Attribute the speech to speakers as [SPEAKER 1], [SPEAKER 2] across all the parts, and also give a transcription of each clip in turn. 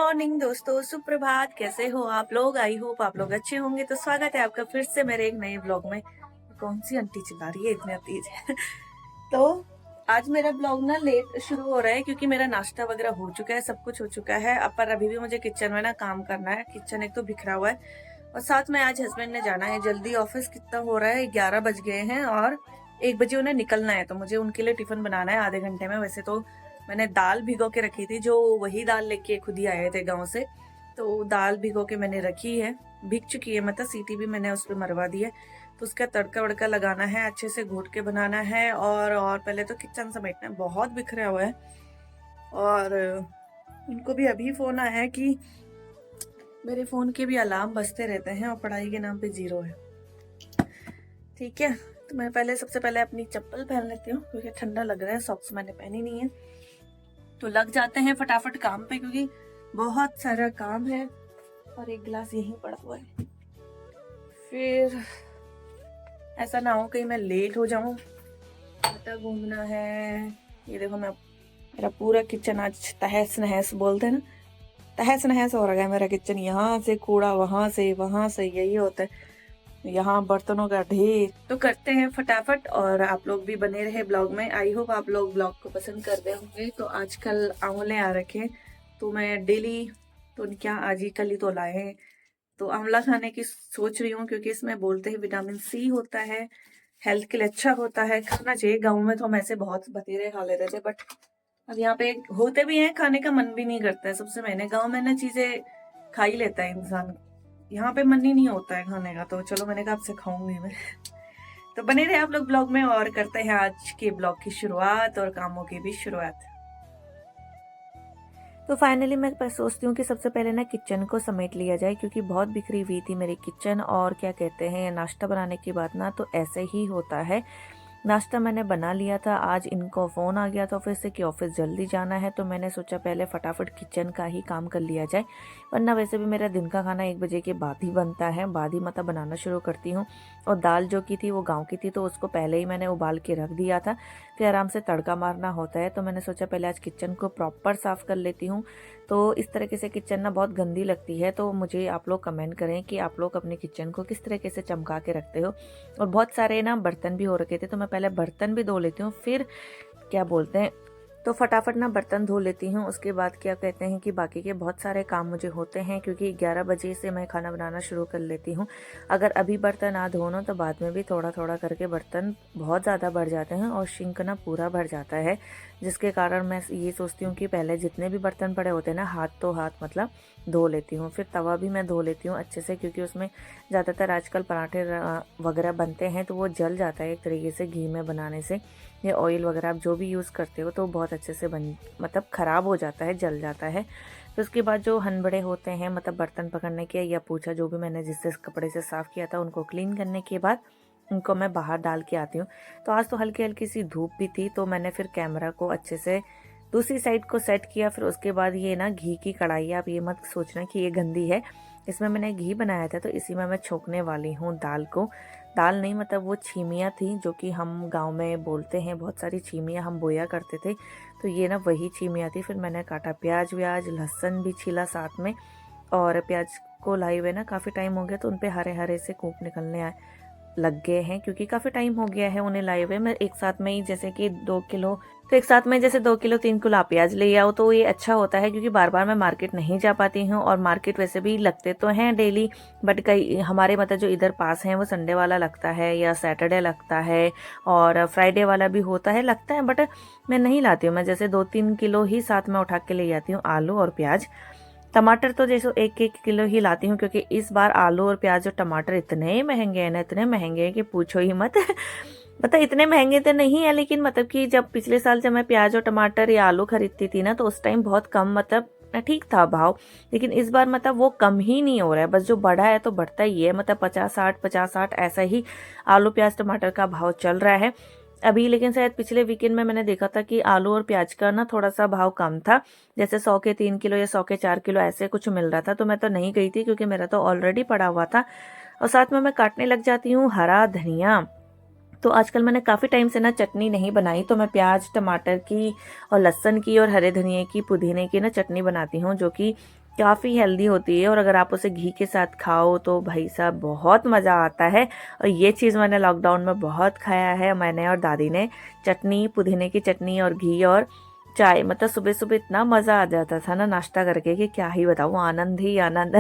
[SPEAKER 1] Morning दोस्तों, सुप्रभात। कैसे हो आप लोग? आई होप आप लोग अच्छे होंगे। तो स्वागत है आपका फिर से मेरे एक नए ब्लॉग में। कौन सी आंटी चिल्ला रही है इतने तेज? तो आज मेरा ब्लॉग ना लेट शुरू हो रहा है क्योंकि मेरा नाश्ता वगैरह हो चुका है, सब कुछ हो चुका है। अब पर अभी भी मुझे किचन में ना काम करना है। किचन एक तो बिखरा हुआ है और साथ में आज हस्बैंड ने जाना है जल्दी ऑफिस। कितना हो रहा है, 11 बज गए हैं और 1 बजे उन्हें निकलना है। तो मुझे उनके लिए टिफिन बनाना है आधे घंटे में। वैसे तो मैंने दाल भिगो के रखी थी, जो वही दाल लेके खुद ही आए थे गांव से। तो दाल भिगो के मैंने रखी है, भीग चुकी है, मतलब सीटी भी मैंने उस पर मरवा दी है। तो उसका तड़का वड़का लगाना है, अच्छे से घोट के बनाना है। और पहले तो किचन समेटना है, बहुत बिखरा हुआ है। और उनको भी अभी फोन आया है कि मेरे फोन के भी अलार्म बजते रहते हैं और पढ़ाई के नाम पे 0 है। ठीक है, तो मैं सबसे पहले अपनी चप्पल पहन लेती हूँ क्योंकि ठंडा लग रहा है। सॉक्स मैंने पहनी नहीं है। तो लग जाते हैं फटाफट काम पे क्योंकि बहुत सारा काम है। और एक गिलास यहीं पड़ा हुआ है, फिर ऐसा ना हो कहीं मैं लेट हो जाऊं। आटा घूमना है। ये देखो, मेरा पूरा किचन आज तहस नहस, बोलते हैं ना, तहस नहस हो रहा है मेरा किचन। यहाँ से कूड़ा, वहां से यही होता है। यहाँ बर्तनों का ढेर। तो करते हैं फटाफट और आप लोग भी बने रहे ब्लॉग में। आई होप आप लोग ब्लॉग को पसंद कर रहे होंगे। तो आजकल आंवले आ रखे, तो मैं डेली, तो क्या आज ही कल ही तो लाए हैं, तो आंवला खाने की सोच रही हूँ क्योंकि इसमें बोलते हैं विटामिन सी होता है, हेल्थ के लिए अच्छा होता है, खाना चाहिए। गाँव में तो हम ऐसे बहुत बतेरे खा लेते थे, बट अब यहाँ पे होते भी हैं, खाने का मन भी नहीं करता है। सबसे मैंने गाँव में ना चीजें खा ही लेता है इंसान, यहाँ पे मन ही नहीं होता है खाने का। तो चलो, मैंने कहा आपसे खाऊंगी मैं। तो बने रहे आप लोग ब्लॉग में और करते हैं आज के ब्लॉग की शुरुआत और कामों की भी शुरुआत। तो फाइनली मैं सोचती हूँ कि सबसे पहले ना किचन को समेट लिया जाए क्योंकि बहुत बिखरी हुई थी मेरी किचन। और क्या कहते हैं, नाश्ता बनाने के बाद ना तो ऐसे ही होता है। नाश्ता मैंने बना लिया था। आज इनको फ़ोन आ गया था ऑफिस से कि ऑफिस जल्दी जाना है, तो मैंने सोचा पहले फटाफट किचन का ही काम कर लिया जाए। वरना वैसे भी मेरा दिन का खाना 1 बजे के बाद ही बनता है, बाद ही मतलब बनाना शुरू करती हूँ। और दाल जो की थी वो गाँव की थी, तो उसको पहले ही मैंने उबाल के रख दिया था, फिर आराम से तड़का मारना होता है। तो मैंने सोचा पहले आज किचन को प्रॉपर साफ़ कर लेती हूँ। तो इस तरीके से किचन ना बहुत गंदी लगती है। तो मुझे आप लोग कमेंट करें कि आप लोग अपने किचन को किस तरीके से चमका के रखते हो। और बहुत सारे ना बर्तन भी हो रखे थे, तो मैं पहले बर्तन भी धो लेती हूँ, फिर क्या बोलते हैं, तो फटाफट ना बर्तन धो लेती हूँ। उसके बाद क्या कहते हैं कि बाकी के बहुत सारे काम मुझे होते हैं क्योंकि 11 बजे से मैं खाना बनाना शुरू कर लेती हूँ। अगर अभी बर्तन ना धोना तो बाद में भी थोड़ा थोड़ा करके बर्तन बहुत ज़्यादा बढ़ जाते हैं और सिंक ना पूरा भर जाता है, जिसके कारण मैं ये सोचती हूँ कि पहले जितने भी बर्तन पड़े होते हैं ना, हाथ तो हाथ मतलब धो लेती हूँ। फिर तवा भी मैं धो लेती हूँ अच्छे से क्योंकि उसमें ज़्यादातर आजकल पराठे वगैरह बनते हैं, तो वो जल जाता है एक तरीके से घी में बनाने से, या ऑयल वगैरह आप जो भी यूज़ करते हो, तो बहुत अच्छे से मतलब ख़राब हो जाता है, जल जाता है। फिर उसके बाद जो हनबड़े होते हैं, मतलब बर्तन पकड़ने के या पूछा जो भी मैंने जिससे कपड़े से साफ़ किया था, उनको क्लीन करने के बाद उनको मैं बाहर डाल के आती हूँ। तो आज तो हल्की हल्की सी धूप भी थी, तो मैंने फिर कैमरा को अच्छे से दूसरी साइड को सेट किया। फिर उसके बाद ये ना घी की कढ़ाई, आप ये मत सोचना कि ये गंदी है, इसमें मैंने घी बनाया था, तो इसी में मैं छोंकने वाली हूँ दाल को। दाल नहीं, मतलब वो छीमियाँ थी जो कि हम गांव में बोलते हैं, बहुत सारी छीमियाँ हम बोया करते थे, तो ये ना वही छीमियाँ थी। फिर मैंने काटा प्याज व्याज, लहसुन भी छीला साथ में। और प्याज को लाए हुए ना काफ़ी टाइम हो गया, तो उन पे हरे हरे से कूप निकलने आए लग गए हैं क्योंकि काफ़ी टाइम हो गया है उन्हें लाए हुए। मैं एक साथ में ही जैसे कि 2 किलो, तो एक साथ में जैसे 2 किलो 3 किलो प्याज ले आओ, तो ये अच्छा होता है क्योंकि बार बार मैं मार्केट नहीं जा पाती हूँ। और मार्केट वैसे भी लगते तो हैं डेली, बट कई हमारे मतलब जो इधर पास हैं वो संडे वाला लगता है या सैटरडे लगता है और फ्राइडे वाला भी होता है, लगता है, बट मैं नहीं लाती हूँ। मैं जैसे 2-3 किलो ही साथ में उठा के ले जाती हूँ, आलू और प्याज। टमाटर तो जैसे 1-1 किलो ही लाती हूँ क्योंकि इस बार आलू और प्याज और टमाटर इतने महंगे हैं ना, इतने महंगे हैं कि पूछो ही मत। मतलब इतने महंगे तो नहीं है, लेकिन मतलब कि जब पिछले साल जब मैं प्याज और टमाटर या आलू खरीदती थी ना, तो उस टाइम बहुत कम, मतलब ठीक था भाव। लेकिन इस बार मतलब वो कम ही नहीं हो रहा है, बस जो बढ़ा है तो बढ़ता ही है, मतलब 50-60 ऐसा ही आलू प्याज टमाटर का भाव चल रहा है अभी। लेकिन शायद पिछले वीकेंड में मैंने देखा था कि आलू और प्याज का ना थोड़ा सा भाव कम था, जैसे 100 के 3 किलो या 100 के 4 किलो ऐसे कुछ मिल रहा था। तो मैं तो नहीं गई थी क्योंकि मेरा तो ऑलरेडी पड़ा हुआ था। और साथ में मैं काटने लग जाती हूँ हरा धनिया। तो आजकल मैंने काफ़ी टाइम से ना चटनी नहीं बनाई, तो मैं प्याज टमाटर की और लहसुन की और हरे धनिए की पुदीने की ना चटनी बनाती हूँ, जो कि काफ़ी हेल्दी होती है और अगर आप उसे घी के साथ खाओ तो भाई साहब बहुत मज़ा आता है। और ये चीज़ मैंने लॉकडाउन में बहुत खाया है, मैंने और दादी ने। चटनी, पुदीने की चटनी और घी और चाय, मतलब सुबह सुबह इतना मज़ा आ जाता था ना नाश्ता करके कि क्या ही बताऊँ, आनंद ही आनंद।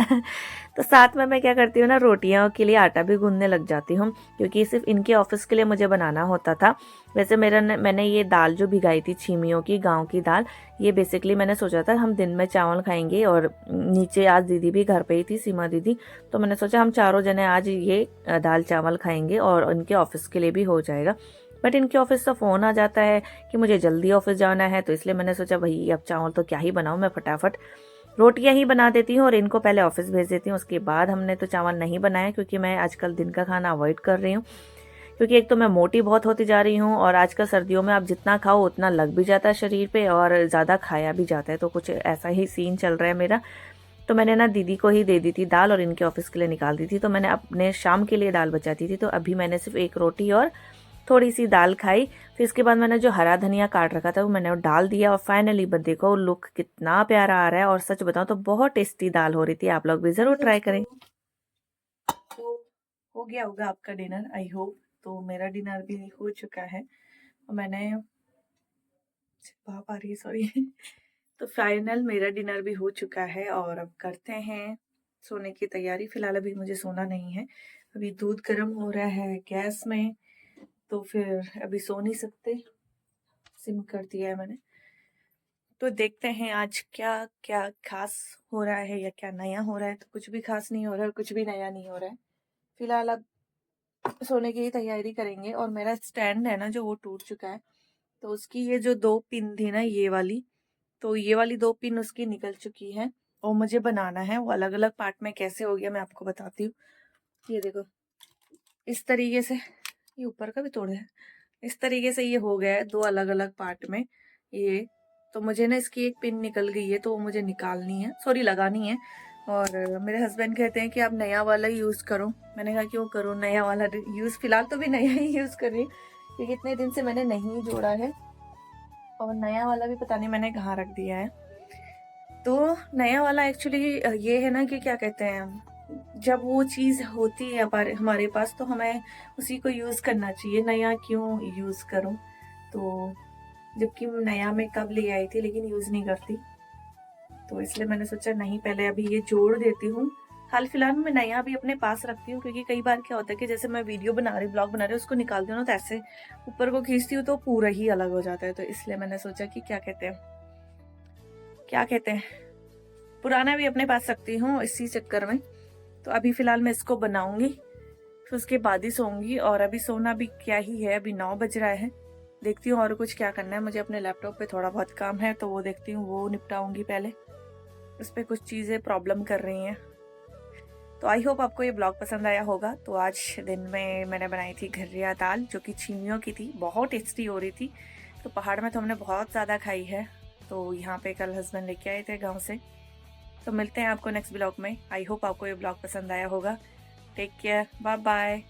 [SPEAKER 1] तो साथ में मैं क्या करती हूँ ना, रोटियों के लिए आटा भी गूंदने लग जाती हूँ, क्योंकि सिर्फ इनके ऑफिस के लिए मुझे बनाना होता था। वैसे मैंने ये दाल जो भिगाई थी छीमियों की, गाँव की दाल, ये बेसिकली मैंने सोचा था हम दिन में चावल खाएंगे, और नीचे आज दीदी भी घर पे ही थी, सीमा दीदी, तो मैंने सोचा हम चारों जने आज ये दाल चावल खाएंगे और इनके ऑफिस के लिए भी हो जाएगा। बट इनके ऑफिस से फ़ोन आ जाता है कि मुझे जल्दी ऑफिस जाना है, तो इसलिए मैंने सोचा भाई अब चावल तो क्या ही बनाऊँ, मैं फटाफट रोटियां ही बना देती हूँ और इनको पहले ऑफिस भेज देती हूँ। उसके बाद हमने तो चावल नहीं बनाया, क्योंकि मैं आजकल दिन का खाना अवॉइड कर रही हूँ, क्योंकि एक तो मैं मोटी बहुत होती जा रही हूँ और आजकल सर्दियों में आप जितना खाओ उतना लग भी जाता है शरीर पे और ज़्यादा खाया भी जाता है, तो कुछ ऐसा ही सीन चल रहा है मेरा। तो मैंने ना दीदी को ही दे दी थी दाल और इनके ऑफिस के लिए निकाल दी थी, तो मैंने अपने शाम के लिए दाल बचाती थी, तो अभी मैंने सिर्फ एक रोटी और थोड़ी सी दाल खाई। फिर इसके बाद मैंने जो हरा धनिया काट रखा था वो मैंने डाल दिया और फाइनली देखो लुक कितना प्यारा आ रहा है, और सच बताऊं तो बहुत टेस्टी दाल हो रही थी। आप लोग भी जरूर ट्राई करें। तो हो गया होगा आपका डिनर, आई होप। तो मेरा डिनर भी हो चुका है और मैंने आ रही है, सॉरी। तो फाइनल मेरा डिनर भी हो चुका है और अब करते हैं सोने की तैयारी। फिलहाल अभी मुझे सोना नहीं है, अभी दूध गर्म हो रहा है गैस में, तो फिर अभी सो नहीं सकते, सिम कर दिया है मैंने। तो देखते हैं आज क्या क्या खास हो रहा है या क्या नया हो रहा है। तो कुछ भी खास नहीं हो रहा है, कुछ भी नया नहीं हो रहा है। फिलहाल अब सोने की ही तैयारी करेंगे। और मेरा स्टैंड है ना जो, वो टूट चुका है, तो उसकी ये जो 2 पिन थी ना, ये वाली, तो ये वाली 2 पिन उसकी निकल चुकी है और मुझे बनाना है वो अलग अलग पार्ट में। कैसे हो गया मैं आपको बताती हूँ। ये देखो इस तरीके से, ये ऊपर का भी तोड़े है, इस तरीके से ये हो गया है 2 अलग अलग पार्ट में ये। तो मुझे ना इसकी एक पिन निकल गई है, तो वो मुझे निकालनी है, सॉरी लगानी है। और मेरे हस्बैंड कहते हैं कि आप नया वाला यूज़ करो। मैंने कहा क्यों करूँ नया वाला यूज़, फिलहाल तो भी नया ही यूज़ कर रही हूँ, क्योंकि इतने दिन से मैंने नहीं जोड़ा है और नया वाला भी पता नहीं मैंने कहाँ रख दिया है। तो नया वाला एक्चुअली ये है ना कि क्या कहते हैं, जब वो चीज़ होती है हमारे पास तो हमें उसी को यूज़ करना चाहिए, नया क्यों यूज़ करूँ। तो जबकि नया मैं कब ले आई थी लेकिन यूज़ नहीं करती, तो इसलिए मैंने सोचा नहीं पहले अभी ये जोड़ देती हूँ। हाल फिलहाल मैं नया भी अपने पास रखती हूँ, क्योंकि कई बार क्या होता है कि जैसे मैं वीडियो बना रही, ब्लॉग बना रही, उसको निकालती हूँ ना, तो ऐसे ऊपर को खींचती हूँ तो पूरा ही अलग हो जाता है। तो इसलिए मैंने सोचा कि क्या कहते हैं पुराना भी अपने पास रखती हूँ इसी चक्कर में। तो अभी फिलहाल मैं इसको बनाऊंगी, फिर उसके बाद ही सोऊंगी। और अभी सोना भी क्या ही है, अभी 9 बज रहा है। देखती हूँ और कुछ क्या करना है मुझे। अपने लैपटॉप पे थोड़ा बहुत काम है तो वो देखती हूँ, वो निपटाऊंगी पहले। उस पर कुछ चीज़ें प्रॉब्लम कर रही हैं। तो आई होप आपको ये ब्लॉग पसंद आया होगा। तो आज दिन में मैंने बनाई थी घरिया दाल, जो कि छीमियों की थी, बहुत टेस्टी हो रही थी। तो पहाड़ में तो हमने बहुत ज़्यादा खाई है, तो यहाँ पे कल हस्बैंड लेके आए थे गाँव से। तो मिलते हैं आपको नेक्स्ट ब्लॉग में। आई होप आपको ये ब्लॉग पसंद आया होगा। Take care, bye bye.